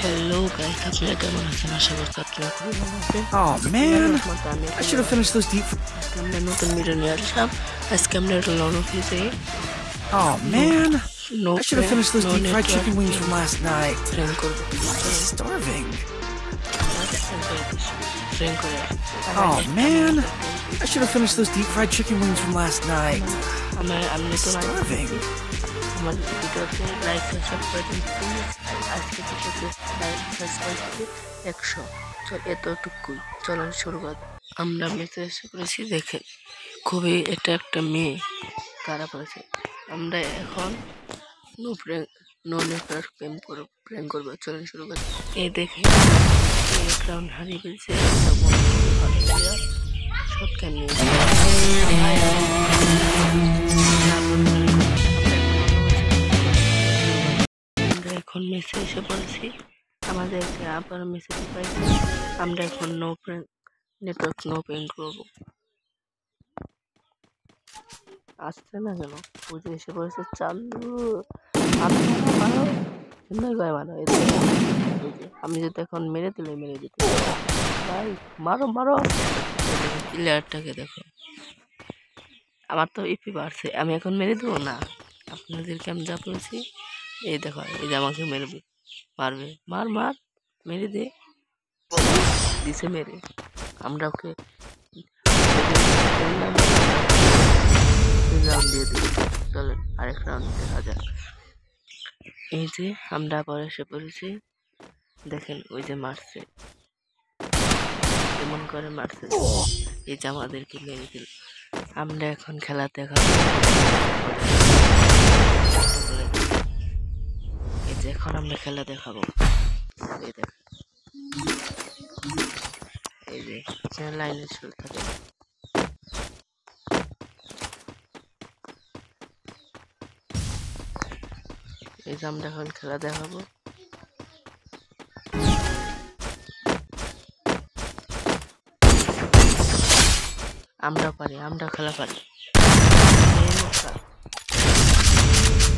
Hello guys, আপনারা কেমন আছেন? আশা করছি আপনারা খুবই ভালো আছেন। Oh man, I should have finished those deep. আমরা নতুন ভিডিও নিয়ে আসলাম। আজকে আমরা লন অফিসে Oh man, no I should have finished those deep fried chicken wings from last night. Frame করব। I'm starving. ফ্রেম করে। Oh man, I should have finished those deep fried chicken wings from last night. আমি তো Starving. আমার ভিডিওতে like subscribe করে দিন please. আজকে ভিডিওতে লাইক সাবস্ক্রাইব 100। তো এতটুকুই, চলুন শুরু করি। আমরা মেসে এসে পড়েছি, দেখেন খুবই এটা একটা মেয়ে কারা পড়েছে। আমরা এখন নো নেটওয়ার্ক প্রেম করবো, চলুন শুরু করি। এই দেখে এক রাউন্ড হারিয়ে ফেলছে, শটগান নিয়ে এখন মেসে এসে পড়েছি, আমাদেরকে আবার মেসেজ পাইছি। আমরা এখন নেটওয়ার্ক নো প্রেম করবো। আসছে না কেন? বুঝে এসে পড়েছে চালু। আমি যদি এখন মেরে দিতে ভাই, মারো মারো প্লেয়ারটাকে। দেখো আমার তো ইপি বাড়ছে, আমি এখন মেরে দেবো না। আপনাদেরকে আমি যা বলেছি, এই দেখো এই যে আমাকে মারবে, মার মেরে দিছে মেরে। আমরা ওকে রাউন্ড দিয়ে দিই। চলেন আরেক রাউন্ড দেখা যাক। এই যে আমরা আবার এসে পড়েছি, দেখেন ওই যে মারছে, এমন করে মারছে, এই যে আমাদেরকে মেরে দিল। আমরা এখন খেলা দেখাবো। এই যে এখন আমরা খেলা দেখাবো। এই দেখ, এই যে লাইনে শুরু থাকে। এই যে আমরা এখন খেলা দেখাবো। আমরা পারি, আমরা খেলা পারি।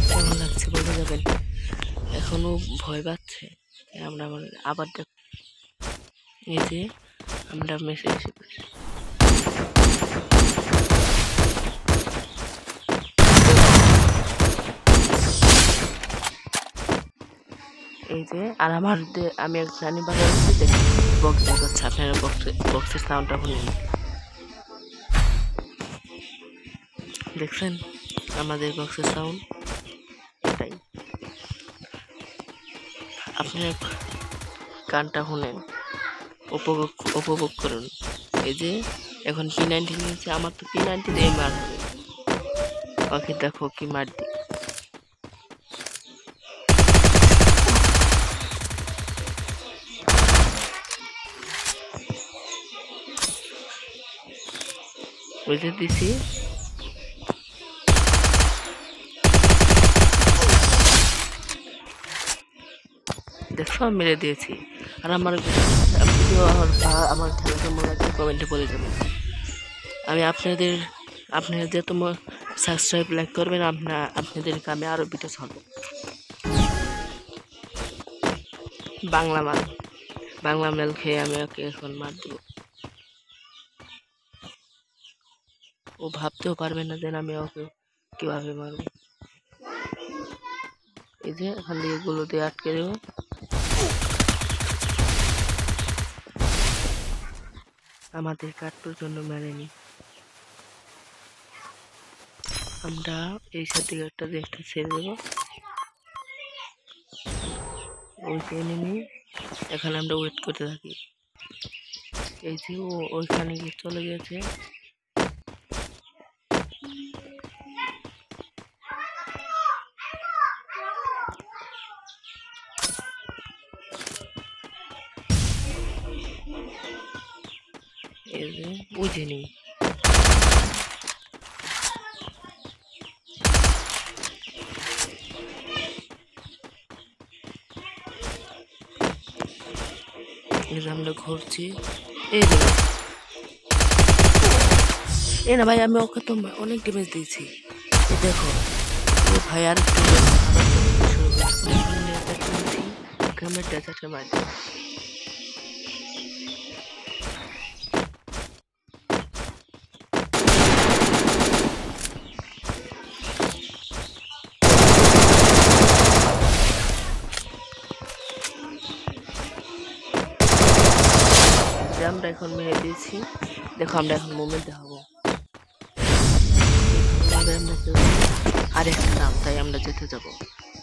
কেমন লাগছে বলে যাবেন। এখনো ভয় পাচ্ছে। আমরা আবার দেখ, এই যে আমরা মেসে এসে পড়ছি। এই যে আর আমি এক জানি বাজাচ্ছি, দেখি বক্স দেখাচ্ছে। আপনারা বক্সের সাউন্ডটা শুনে দেখছেন আমাদের বক্সের সাউন্ড এটাই। আপনারা গানটা শুনেন, উপভোগ করুন। এই যে এখন P90 নিয়েছে, আমার তো P90 দিয়ে মার হবে। ওকে দেখো কি মার দি। বুঝে দিছি, দেখো মেরে দিয়েছি। আর আমার খেলা কেমন লাগছে কমেন্টে বলে যাবেন। আমি আপনারা যত সাবস্ক্রাইব লাইক করবেন, আপনাদেরকে আমি আরো ভিডিও ছাড়বো। বাংলা মেল খেয়ে আমি ওকে এখন মার দেবো। ও ভাবতেও পারবে না যে আমি ওকে কিভাবে মারবো। এই যে এখান থেকে গুলো দিয়ে আটকে দেবো। আমাদের কাটটোর জন্য মেরেনি। আমরা এই সাথে একটা রেস্টে ছেড়ে দেবো। ওইখানে নেমে এখানে আমরা ওয়েট করতে থাকি। এই যে ও ওইখানে গিয়ে চলে গেছে। এই যে বুঝিনি, আমরা ঘুরছি। এই না ভাই, আমি ওকে তো অনেক ড্যামেজ দিয়েছি। দেখো ও ভাই আর একটু ওকে আমরা ডেজার্টে মারি। আমরা এখন মেরে দিয়েছি। দেখো আমরা এখন মুভমেন্ট দেখাবো। আর একটা নাম, তাই আমরা যেতে যাবো।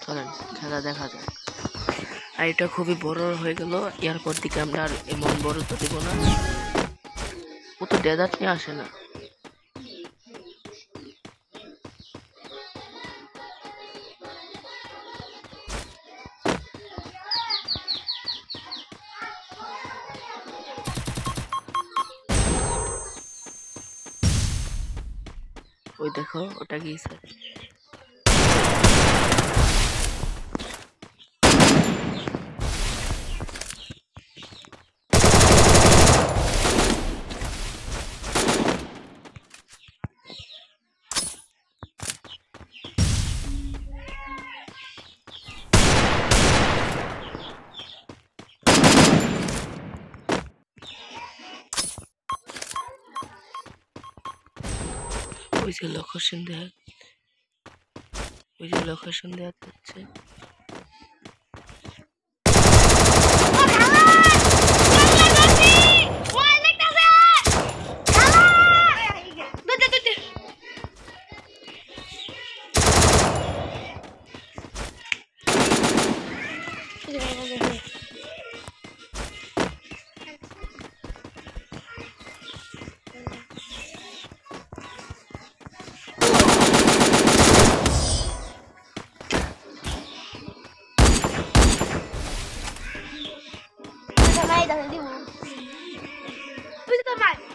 চলেন খেলা দেখা যাক। আর এটা খুবই বড় হয়ে গেল, এরপর দিকে আমরা আর এমন বড় তো দেবো না। ও তো ডেজার্ট নিয়ে আসে না। ওই দেখো ওটা গিয়েছে। ওই যে লোকেশন দেয়া, ওই যে লোকেশন দেওয়া যাচ্ছে। Vai, dá, deu. Puxa, tá mais.